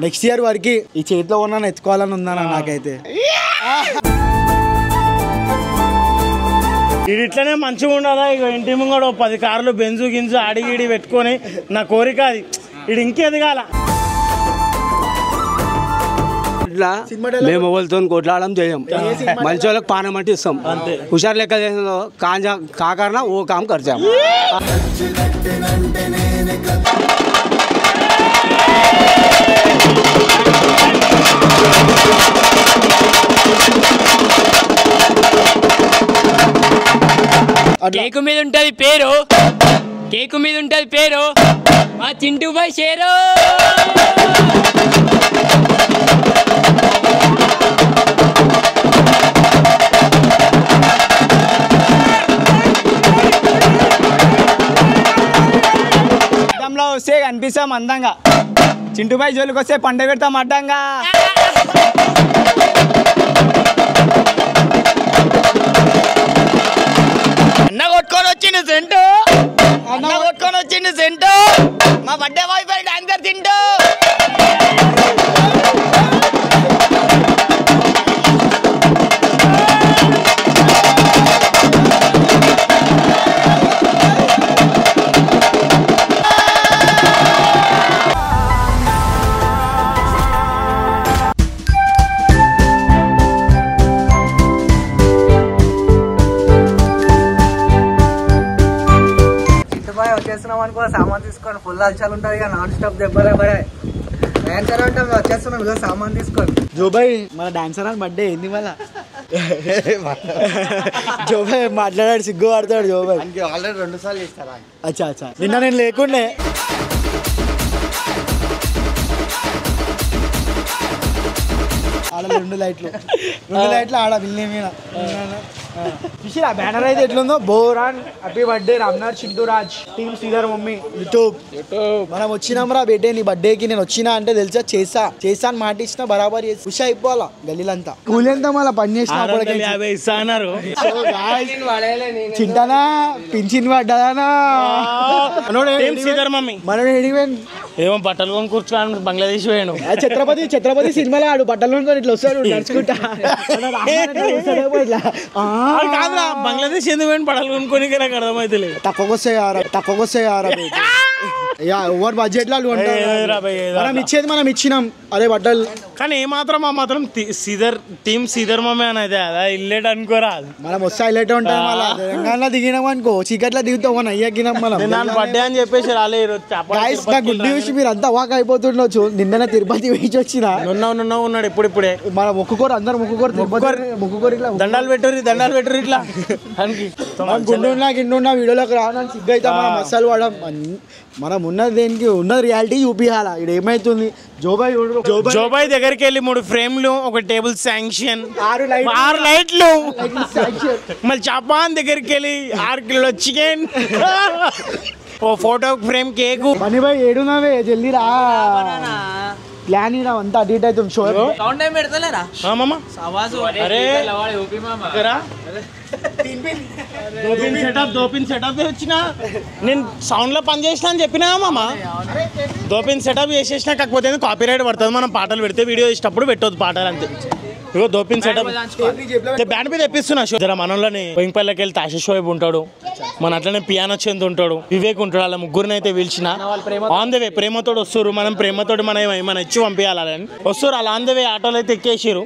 Next year వరకు ఈ చేతిలో ఉన్న ఎత్తుకోవాలని ఉందన్న నాకైతే. ఇది ఇట్లనే మంచిగా ఉండదా? ఇక ఇంటి ముంగడు 10 కార్లు బెంజు గింజు అడిగిడి పెట్టుకొని నా కోరిక అది. ఇది ఇంకెదగాల. ఇట్లా మేము ఎవరితో కొట్లాడడం చేయం, మంచి వాళ్ళకి పానం అంటే ఇస్తాం. హుషారు లెక్క కాకరణ ఓ కామ్ ఖర్చాం. కేకు మీద ఉంటది పేరు, కేకు మీద ఉంటది పేరు మా చింటూ బాయ్ షేరు. అద్దంలో వస్తే కనిపిస్తాం అందంగా, చింటూ బాయ్ జోలికి వస్తే పంట పెడతాం అడ్డంగా. అన్న కొట్టుకొని వచ్చిండు సెంటు, అన్న కొట్టుకొని వచ్చిండు సెంటు, మా బర్త్డే బాయ్ పై డాన్సర్ తింటూ. వచ్చేస్తున్నాం అనుకో, సామాన్ తీసుకొని ఫుల్ అలచాలు ఉంటుంది ఇక నాన్ స్టాప్ దెబ్బలే పడే. డాన్సర్ అంటే వచ్చేస్తున్నాం ఇలా సామాన్ తీసుకొని. జోబాయ్ మన డాన్సర్ అని బర్త్డే ఏంది మళ్ళా? జోబాయ్ మాట్లాడాడు, సిగ్గు పడతాడు జోబాయ్. ఆల్రెడీ 2 సార్లు చేస్తారా? అచ్చా అచ్చా, నిన్న నేను లేకుండే. ఆడ 2 లైట్లు ఆడ బిల్లి మీద చూసిరా బ్యానర్ అయితే ఎట్లుందో. Boron happy birthday Ramnath Chintu Raj team Sridhar mummy YouTube. మనం వచ్చినాం రా బేటే, నీ బర్త్డేకి నేను వచ్చినా అంటే తెలుసా చేస్తా అని మాట ఇచ్చిన బరాబర్ చేసి ఖుషి అయిపోవాలా గల్లీలంతా. కూలి ఎంత మళ్ళీ పని చేసిన చింటానా పింఛన్ పడ్డానా శ్రీధర్ మమ్మీ మనోడు ఎడిపోయాను. ఏమో బట్టలు కొని కూర్చోని బంగ్లాదేశ్ పోయాను. ఛత్రపతి సినిమాలో ఆడు బట్టలు కొనుక్కొని ఇట్లా వస్తాడు నడుచుకుంటా. కాదురా బంగ్లాదేశ్ ఎందుకు పోయిన బట్టలు కొనుక్కొని నాకు అర్థమైతే లేదు. తక్కువకి వస్తాయి ఎవరు బడ్జెట్ లో మనం ఇచ్చేది మనం ఇచ్చినాం. అదే బట్టలు కానీ ఏమాత్రం ఆ మాత్రం టీమ్ శ్రీధర్ మమ్మీ అనేది అదా ఇల్లేట్ అనుకోరా. మనం వస్తే హైలైట్ ఉంటాం. మళ్ళీ తెలంగాణలో దిగినాం అనుకో చీకట్లో దిగుతాం మనం అయ్యాకినాం. మనం బర్త్డే అని చెప్పేసి రాలే గుడ్డి చూసి మీరు అంతా వాక్ అయిపోతుండొచ్చు. నిన్న తిరుపతి వేసి వచ్చిన ఉన్నాడు ఇప్పుడిప్పుడే. మన మొక్కుకోరు అందరు మొక్కుకోరు ఇట్లా దండాలు పెట్టరు ఇట్లా గుండున్నా వీడియోలోకి రావడానికి సిగ్గు అవుతాం. మనం అస్సలు వాడడం. మనం ఉన్నది దేనికి ఉన్నది రియాలిటీ చూపియాలా. ఇక్కడ ఏమైతుంది జోబాయ్ దగ్గరికి వెళ్ళి 3 ఫ్రేమ్లు ఒక టేబుల్ శాంక్షన్ 6 లైట్లు మళ్ళీ చపాన్ దగ్గరికి వెళ్ళి 6 కిలోల చికెన్ ఓ ఫోటో ఫ్రేమ్ కేకు. పని బాయ్ ఏడున్నావే జల్దీ రా. ప్లాన్ అంతా అటు ఇటు అవుతుంది. షో దోపిన్ సెటప్ వచ్చిన నేను సౌండ్ లో పని చేసిన అని చెప్పినా మామ. దోపిన్ సెటప్ చేసేసిన కాకపోతే కాపీ రైట్ పడుతుంది. మనం పాటలు పెడితే వీడియో ఇష్టప్పుడు పెట్టొద్దు పాటలు అంతే. ఇగో దోపిన్ సెటప్ బ్యాండ్ మీద తెప్పిస్తున్నా. జర మనోళ్ళని బొంగిపల్లికి వెళ్తే ఆశీష్ వైపు ఉంటాడు, మన అట్లనే పియానో చంద్ ఉంటాడు, వివేక్ ఉంటాడు. వాళ్ళ ముగ్గురిని అయితే పిలిచిన ఆన్ ద వే ప్రేమతోడు వస్తారు. మనం ప్రేమతోటి మన ఇచ్చి పంపించాలని వస్తారు. అలా ఆన్ ద వే ఆటోలు అయితే ఎక్కేసారు.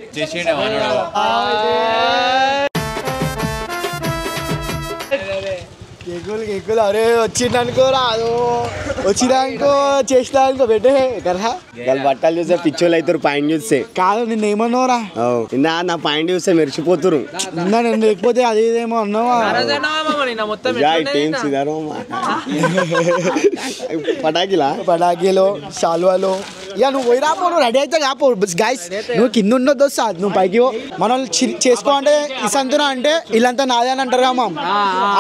కేకులు అరే వచ్చిందనుకో రాదు, వచ్చినాకో చేసినాకో పెట్టే కదా. బట్టలు చూస్తే పిచ్చోళ్ళు అవుతారు, పాయింట్ చూస్తే. కాదు నిన్న ఏమన్నావురా? నా పాయింట్ చూస్తే మెరిచిపోతురు. నేను లేకపోతే అది ఇదేమో అన్నావా? పటాకీలో శాలువాలో ఇక నువ్వు పోయి రాపో, నువ్వు రెడీ అయితే కాపో గైస్. నువ్వు కింద ఉండొద్దు వస్తా, నువ్వు పైకి మనం చేసుకో అంటే ఇసంతునా అంటే ఇల్లంతా నాదే అని అంటారు అమ్మా.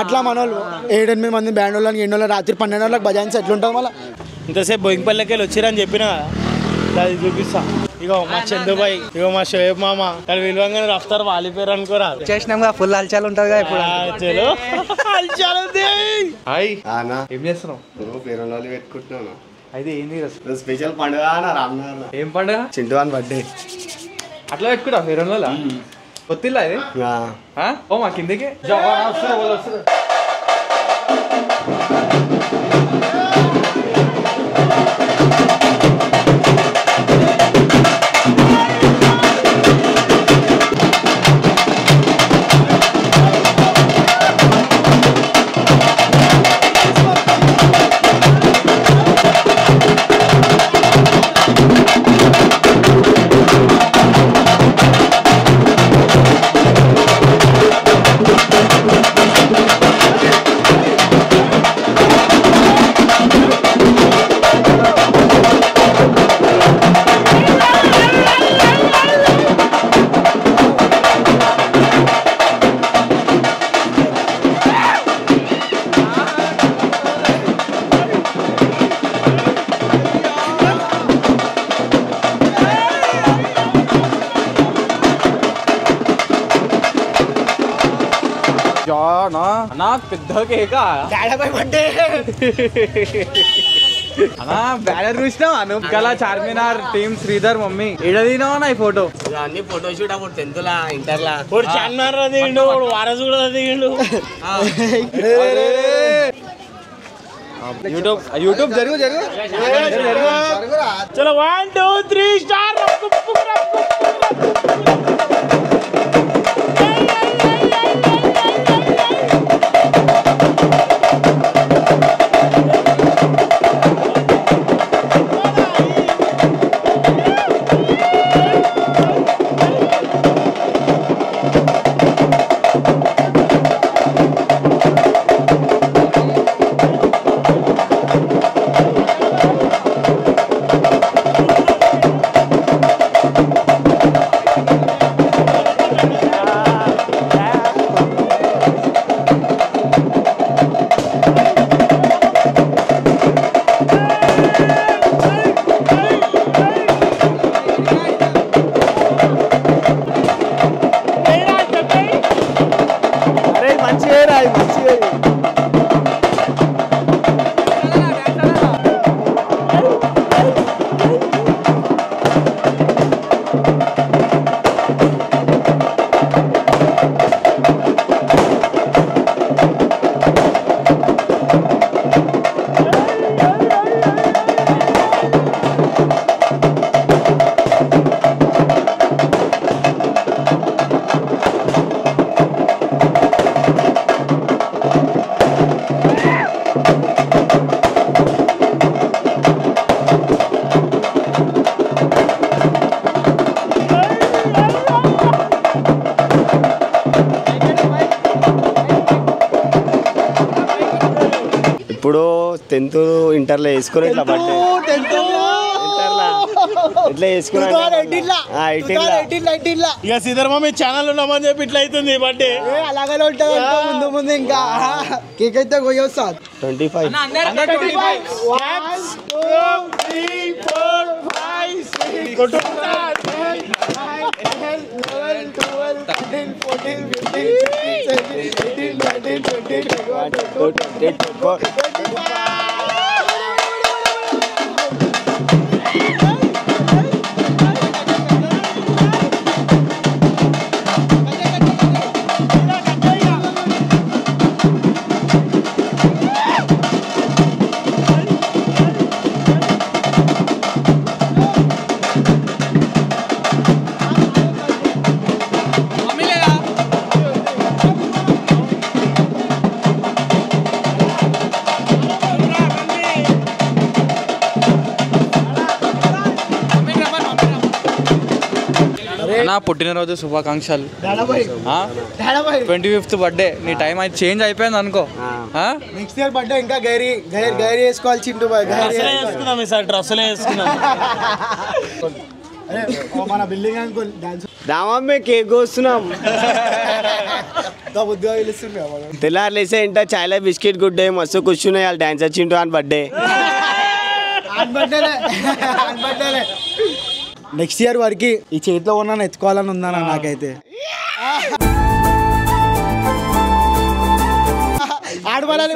అట్లా మన వాళ్ళు 7-8 మంది బ్యాండ్ వాళ్ళకి 8 వాళ్ళు రాత్రి 12 గంటలకు బజాయిన్స్ ఎట్లుంటుంది మళ్ళీ. ఇంతసేపు బొంగిపల్లికి వెళ్ళి వచ్చిరని చెప్పినా అది చూపిస్తా. ఇగో మా చందుబాయ్, ఇగో మా షోయబ్ మామ విలువంగానే రఫ్తారు వాలిపోయారు అనుకోరా. చేసినాం ఫుల్ హల్చాలు ఉంటుంది కదా ఇప్పుడు. హల్చాలు ఏం చేస్తున్నావు? పెట్టుకుంటున్నాను. అయితే ఏంది స్పెషల్ పండుగ రామ్నగర్. ఏం పండుగ? చింటూ అని బర్త్డే. అట్లా పెట్టుకుంటా ఫేరంలో కొత్తిల్లా ఇది. ఓ మా కిందకి అన్నా పెద్ద కేక అన్నా బ్యానర్ చూసినావా నువ్వు కలా చార్మినార్ టీమ్ శ్రీధర్ మమ్మీ ఎడదినావా నా ఈ ఫోటో అన్ని ఫోటో షూట్ అప్పుడు 10th లా ఇంటర్ లా చార్మినార్ దిగిండు వారసు కూడా దిగిండు యూట్యూబ్ జరుగు చలో 1 2 3 స్టార్ ఇప్పుడు 10th ఇంటర్లో వేసుకుని ఇట్లా బర్త్డే ఇట్లా వేసుకున్నా ఇక శ్రీధర్ మమ్మీ ఛానల్ ఉన్నామని చెప్పి ఇట్లా అవుతుంది బర్త్డే అలాగే ఉంటుంది ముందు ఇంకా కేక్ అయితే కొయ్యొస్తా నా పుట్టినరోజు శుభాకాంక్షలు 25th బర్త్డే నీ టైం అయితే చేంజ్ అయిపోయింది అనుకో నెక్స్ట్ ఇయర్ బర్త్డే ఇంకా గైరీ వేసుకోవాలి చింటూ బాయ్ వేసుకుందాం ఈసారి డ్రెస్సులే వేసుకుందాం మన బిల్డింగ్ అనుకో డాన్స్ దామమ్మే కేక్ కోస్తున్నాం బుద్ధిగా పిలుస్తుంది తెల్లారులేసే ఇంట చాయ్లో బిస్కెట్ గుడ్డే మస్తు కూర్చున్నాయి వాళ్ళు డాన్సర్ చింటూ అని బర్త్డే నెక్స్ట్ ఇయర్ వరకు ఈ చేతిలో ఉన్న ఎత్తుకోవాలని ఉందన్న నాకైతే ఆడ నడవాలని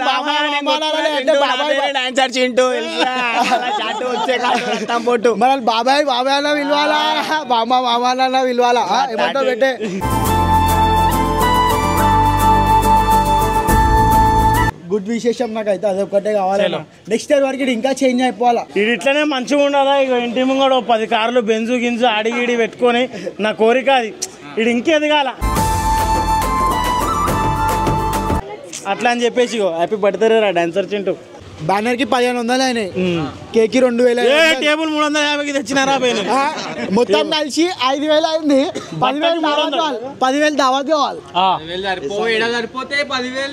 డాన్సర్ చింటూ వచ్చే మనల్ని బాబాయ్ బాబాయ్ అన్న విలువాలా బామ్మ మామ అన్న విలువాలా ఏమంటావు పెట్టే గుడ్ విశేషం నాకైతే అదొక్కటే కావాలి నెక్స్ట్ ఇయర్ వరకు ఇంకా చేంజ్ అయిపోవాలా ఇది ఇట్లనే మంచిగా ఉండదా ఇక ఇంటి ముంగడ 10 కార్లు బెంజు గింజు అడిగిడి పెట్టుకొని నా కోరిక అది ఇది ఇంకెదగాల అట్లా అని చెప్పేసి హ్యాపీ బర్త్డే రా డాన్సర్ చింటూ బ్యానర్ కి 1500 అయినాయి కేక్ కి 2000 టేబుల్ 350కి తెచ్చినారా మొత్తం కలిసి 5000 అయింది 10,000 దావత్ కావాలి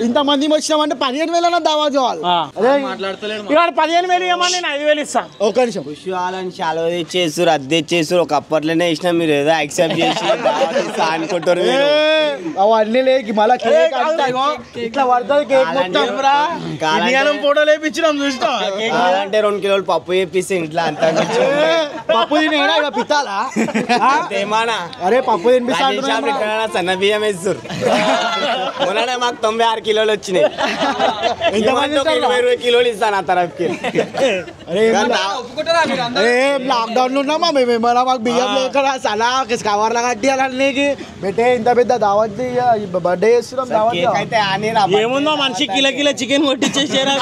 ఇంత మంది వచ్చినామంటే 15,000 దావత్ కావాలి ఇవాళ 15,000 ఇవ్వమని నేను 5,000 ఇస్తా ఒక నిమిషం వాళ్ళని చాలా తెచ్చేసారు అది తెచ్చేసారు ఒక అప్పట్లోనే ఇచ్చినా మీరు ఏదో యాక్సెప్ట్ చేసి అనుకుంటారు అవన్నీ లేకి మళ్ళీ కేక్ ఇట్లా పడుతుంది కేక్ మొత్తం ఫోటో లేపించినాం చూస్తా అంటే 2 కిలోలు పప్పు వేపిస్తే ఇంట్లో అంతా పప్పు తినేనా ఇక్కడ పిత్తాలా ఏమానా అరే పప్పు తినిపిస్తా సన్న బియ్యం వేస్తారు మొన్ననే మాకు 96 కిలోలు వచ్చినాయి ఎంతమంది 20 కిలోలు ఇస్తాను ఆ తరఫుకి లాక్డౌన్ లో ఉన్నామా మేమేమన్నా మాకు బియ్యం లేక సలా కవర్లా కట్టియాలన్నీ పెట్టే ఇంత పెద్ద దావత్ బర్త్డే చేస్తున్నాం దావత్ అయితే ఏముందో మనిషి కిలో చికెన్ కొట్టించేసారా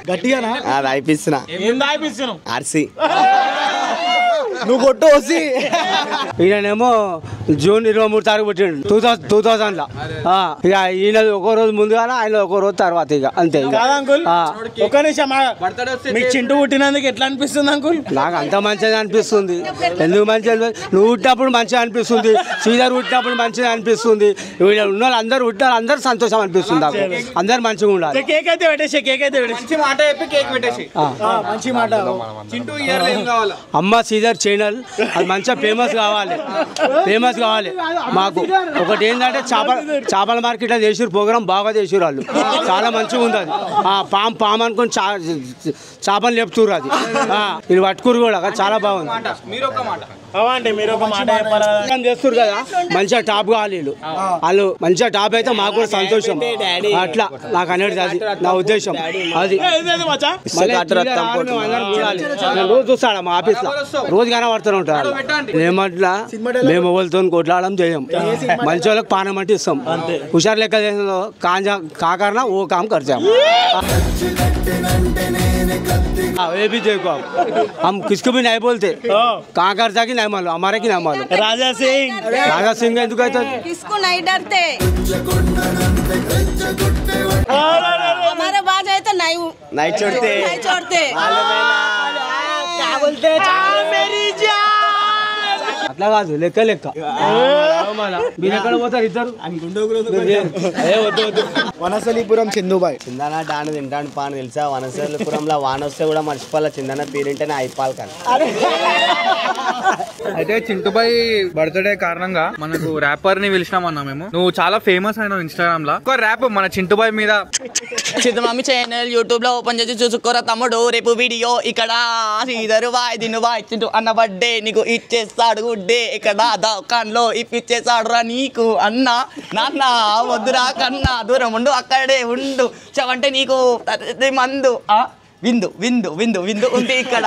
గట్టిగానా అది అయిపిస్తున్నా ఏం దాయిపిస్తున్నావు ఆర్సీ నువ్వు కొట్టు వచ్చి ఈయనేమో జూన్ 23 తారీఖు పుట్టిండు 2000లో ఇక ఈయన ఒక రోజు ముందుగా ఆయన ఒక రోజు తర్వాత ఇక అంతే కాదా అంకుల్ ఒక నిమిషం మీకు చింటూ పుట్టినందుకు ఎట్లా అనిపిస్తుంది అంకుల్ నాకు అంత మంచిగా అనిపిస్తుంది ఎందుకు మంచిగా నువ్వు పుట్టినప్పుడు మంచిగా అనిపిస్తుంది శ్రీధర్ పుట్టినప్పుడు మంచిగా అనిపిస్తుంది ఉన్న వాళ్ళు అందరూ పుట్టిన అందరూ సంతోషం అనిపిస్తుంది నాకు అందరు మంచిగా ఉండాలి కేక్ అయితే పెట్టేసి కేక్ అయితే పెట్టేసి మాట చెప్పి కేక్ పెట్టేసి మంచి మాట చింటూ ఇయర్ ఏం కావాలా అమ్మ శ్రీధర్ ఛానల్ అది మంచిగా ఫేమస్ కావాలి మాకు ఒకటి ఏంటంటే చేపల మార్కెట్లో చేసారు ప్రోగ్రామ్ బాగా చేసారు వాళ్ళు చాలా మంచిగా ఉంది అది పాము అనుకుని చేపలు లేపుతురు అది వీళ్ళు పట్టుకురు కూడా చాలా బాగుంది మీరు ఒక మాట చేస్తారు కదా మంచిగా టాప్ కావాలి వాళ్ళు మంచిగా టాప్ అయితే మాకు కూడా సంతోషం అట్లా నాకు అనేది అది నా ఉద్దేశం అది రోజు చూస్తాడా మా ఆఫీస్ లో రోజు కనబడుతూ ఉంటారు ఏమట్లా మేము ఎవరితో కొట్లాడడం చేయం మంచి వాళ్ళకి పానం అంటే ఇస్తాం హుషారు లెక్క చేసిన కాకరణ ఓ కామ్ ఖర్చాం ये भी देखो हम किसको भी नहीं बोलते कहाँ करता कि नहीं मालूम हमारे की नहीं मालूम राजा सिंह ఎందుకు అయితే किसको नहीं डरते हमारे बात है तो नहीं छोड़ते क्या बोलते అట్లా కాదు లెక్క మీరు ఎక్కడ పోతారు ఇద్దరు వనసలిపురం చందుబాయ్ చిందన డాను తింటాను పాను తెలుసా వనసలిపురంలో వాన వస్తే కూడా మర్చిపోలే చిందన పేరింటేనే అయిపోవాలి కానీ అయితే చింటుబాయ్ బర్త్డే కారణంగా మనకు ర్యాపర్ ని పిలిచినామన్నా మేము నువ్వు చాలా ఫేమస్ అయినావు ఇన్స్టాగ్రామ్ లో ఒక ర్యాప్ మన చింటుబాయ్ మీద చిత్తమమ్మి ఛానల్ యూట్యూబ్ లో ఓపెన్ చేసి చూసుకోరా తమ్ముడు రేపు వీడియో ఇక్కడ శ్రీధరు బాయ్ దిను బాయ్ చింటూ అన్న బర్త్డే నీకు ఇచ్చేస్తాడు గుడ్డే ఇక్కడ దోకాన్లో ఇప్పిచ్చేసాడు రా నీకు అన్న నాన్న వద్దురా కన్నా దూరం ఉండు అక్కడే ఉండు చవంటే నీకు మందు విందు విందు విందు విందు ఉంది ఇక్కడ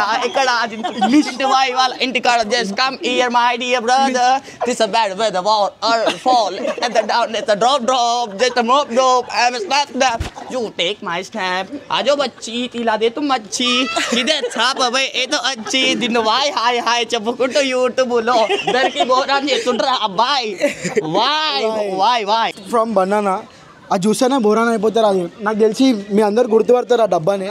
వాళ్ళ ఇంటికాడ just come here my dear brother this a bad weather are fall at the down at the drop just a mop drop I am snap that you take my snap ఆజో బచ్చి ఇలా దే తుమ్ మచ్చి ఇదే చాప బై ఏదో అచ్చి దిన్ను వాయ్ హాయ్ హాయ్ చెప్పుకుంటూ యూట్యూబ్ లో దరికి బోరాన్ చేస్తుంటారా అబ్బాయి వాయ్ ఫ్రమ్ బనానా అది చూసానా బోరాన్ అయిపోతారు అది నాకు తెలిసి మీ అందరు గుర్తుపడతారు ఆ డబ్బాని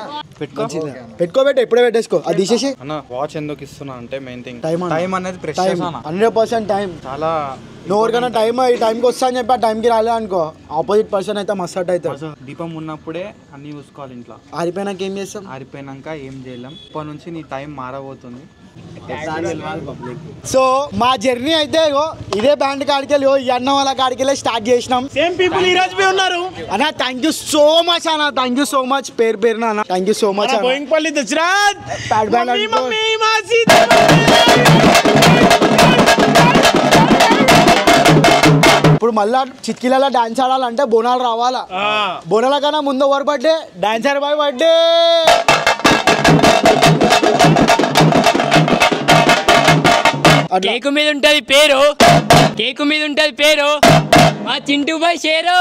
పెట్టుకోబెట్టి ఎప్పుడే పెట్టేసుకో అది తీసేసి అన్న వాచ్ ఎందుకు ఇస్తున్నా అంటే మెయిన్ థింగ్ టైం అనేది ప్రెషియస్ అన్న 100% టైం చాలా నువ్వు ఎవరికైనా ఈ టైంకి వస్తా అని చెప్పి ఆ టైంకి రాలే అనుకో ఆపోజిట్ పర్సన్ అయితే మస్త్ అవుతాడు దీపం ఉన్నప్పుడే అన్ని చూసుకోవాలి ఇంట్లో ఆరిపోయినాక ఏం చేస్తాం ఆరిపోయినాక ఏం చేయలేం ఇప్పటి నుంచి నీ టైం మారబోతుంది సో మా జర్నీ అయితే ఇదే బ్యాండ్ కాడికెళ్ళి ఈ అన్న వాళ్ళ కాడికెళ్ళి స్టార్ట్ చేసినాం సేమ్ పీపుల్ ఈ రోజు ఉన్నారు అన్న థ్యాంక్ యూ సో మచ్ అన్న థ్యాంక్ యూ సో మచ్ పేరున అన్న thank you so much Boingpalli Dasharath ఇప్పుడు ఇప్పుడు మళ్ళా చిట్కీలలో డాన్స్ ఆడాలంటే బోనాలు రావాలా. బోనాల కన్నా ముందు ఎవరు birthday? Dancer boy birthday. Cake మీద ఉంటది పేరు, కేకు మీద ఉంటది పేరు మా చింటూ బాయ్ షేరు.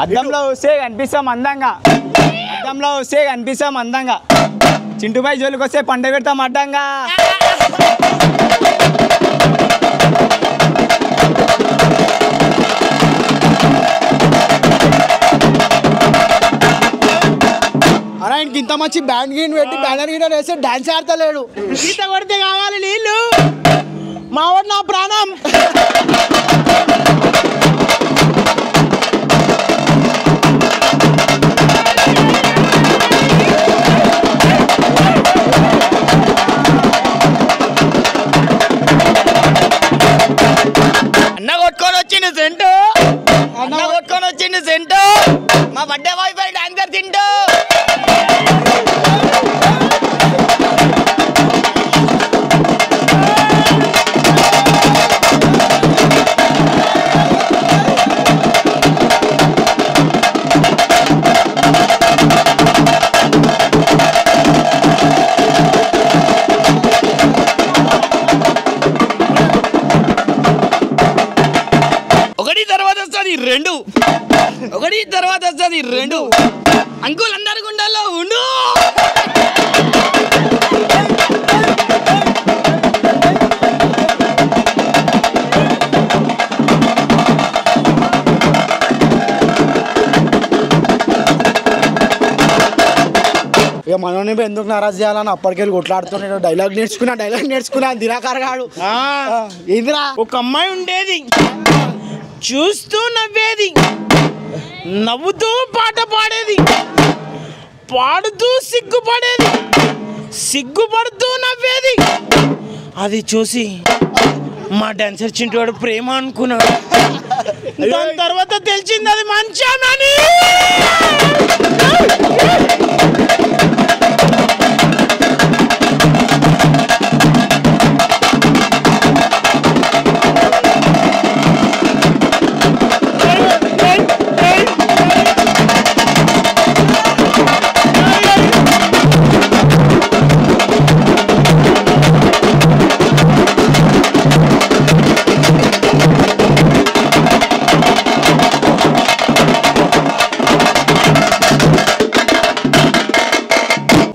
అద్దంలో వస్తే కనిపిస్తాం అందంగా, అద్దంలో వస్తే కనిపిస్తాం అందంగా, చింటూబాయ్ జోలికి వస్తే పంట పెడతాం అడ్డంగా. అలా ఇంక ఇంత మంచి బ్యాండ్ గీన్ పెట్టి బ్యానర్ గీన్ వేస్తే డాన్స్ ఆడతలేడు. ఈత కొడితే కావాలి నీళ్ళు, మావాడు నా ప్రాణం. అన్న కొట్టుకొని వచ్చిండు సెంటు, అన్న కొట్టుకొని వచ్చిండు సెంటు, మా బర్త్డే బాయ్ పై డాన్సర్ తింటూ. ఒకటి తర్వాత వస్తుంది రెండు, ఒకటి తర్వాత వస్తుంది రెండు. అంకుల్ అందరి గుండెల్లో ఉండు. ఇక మనోని ఎందుకు నారాజ్ చేయాలని అప్పటికెళ్ళి కొట్లాడుతున్నాడు. డైలాగ్ నేర్చుకున్నా దినాకర్ గాడు. ఏందిరా, ఒక అమ్మాయి ఉండేది, చూస్తూ నవ్వేది, నవ్వుతూ పాట పాడేది, పాడుతూ సిగ్గుపడేది, సిగ్గుపడుతూ నవ్వేది. అది చూసి మా డాన్సర్ చింటూవాడు ప్రేమ అనుకున్నాడు. దాని తర్వాత తెలిసింది అది మంచానని.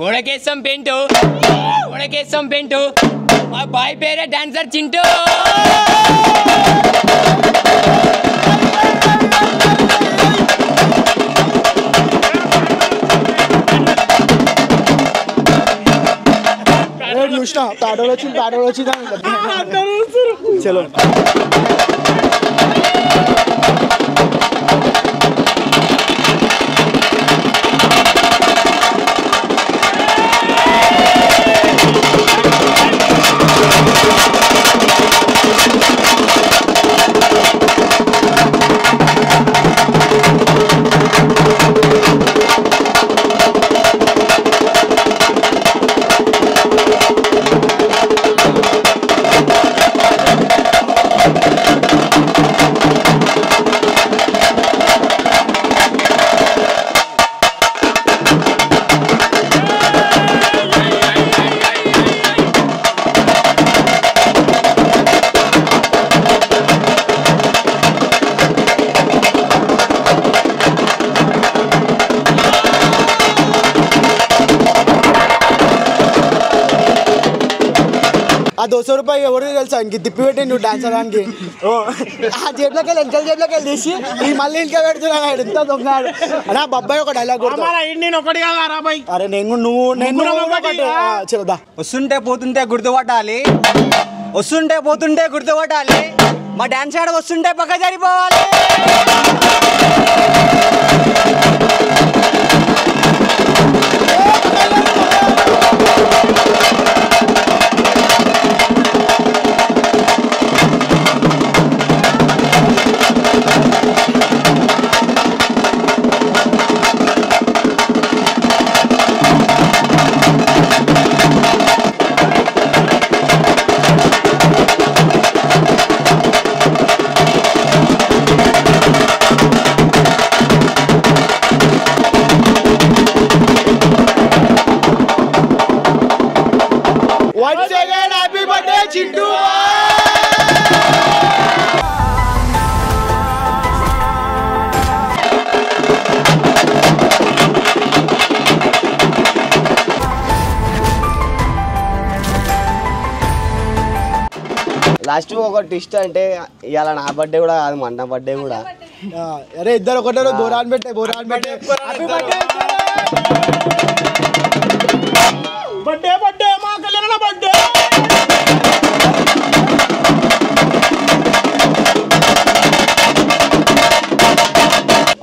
గోడకేసం పెయింటు, గోడకేసం పెయింటు, మా బాయ్ పేరే డాన్సర్ చింటూ. చూసిన పేడోలు వచ్చింది చలో. ఆ 200 రూపాయలు ఎవరికి తెలుసా? ఇంక తిప్పి పెట్టి నువ్వు డాన్స్ ఆడడానికి ఆ జేబులోకి వెళ్ళి వెనకాల జేబులోకి వెళ్ళి తీసి ఈ మళ్ళీ ఇంకా పెడుతున్నాడు. ఎంత దొంగడు అలా బొబ్బాయి ఒక డైలాగ్ నేను ఒకటి కాదా బాయ్? అరే నేను చదువుదా. వస్తుంటే పోతుంటే గుర్తుపట్టాలి, వస్తుంటే పోతుంటే గుర్తుపట్టాలి, మా డాన్స్ ఆడ వస్తుంటే పక్క జరిపోవాలి. లాస్ట్ ఒక ట్విస్ట్ అంటే ఇవాళ నా బర్త్డే కూడా కాదు మన బర్త్డే కూడా. అరే ఇద్దరు ఒకటే బోరాన్ పెట్టే బర్త్డే మా కళ్యాణ బర్త్డే.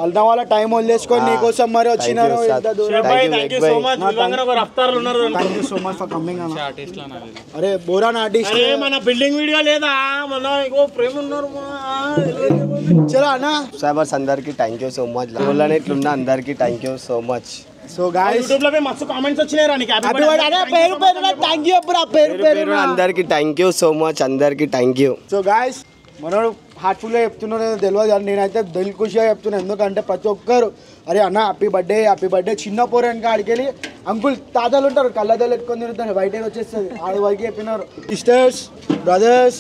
అల్దా వాళ్ళ టైం వదిలేసుకొని నీకోసం మరి వచ్చినారు. Thank you so much. Thank you so much for coming అన్న. అరే బోరాన్ ఆర్టిస్ట్ మన బిల్డింగ్ వీడియో లేదా మన ఇంకో ప్రేమ ఉన్నారు చలో అన్న. సబ్స్క్రైబర్స్ అందరికి థ్యాంక్ యూ సో మచ్. ఊళ్ళోనే ఇట్లున్న అందరికి thank you so much. So guys YouTube లో మస్తు కామెంట్స్ వచ్చినాయి నీకు పేరు అందరికి థ్యాంక్ యూ సో మచ్. అందరికి థ్యాంక్ యూ. సో గాయ్స్ మనోడు హార్ట్ఫుల్గా చెప్తున్నారో తెలియదు కానీ నేనైతే దిల్ ఖుషిగా చెప్తున్నాను. ఎందుకంటే ప్రతి ఒక్కరు అరే అన్న హ్యాపీ బర్త్డే చిన్న పోరానికి ఆడికి వెళ్ళి అంకుల్ తాతలు ఉంటారు కళ్ళదలు ఎత్తుకొని తిరుగుతారు బయట వచ్చేస్తుంది ఆడి వరకు చెప్పినారు. సిస్టర్స్ బ్రదర్స్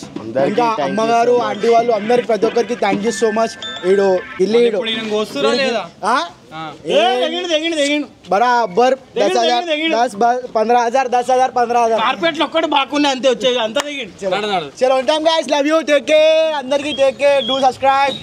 ఇంకా అమ్మగారు ఆంటీ వాళ్ళు అందరికి ప్రతి ఒక్కరికి థ్యాంక్ యూ సో మచ్. ఈడు ఇల్లు బరాబర్ 10,000 కార్పెట్లు ఒక్కటి బాగున్నాయి అంతే వచ్చేది అంతా. చలో ఉంటాం guys. Love you. Take care. అందరికి టేక్ కేర్. Do subscribe.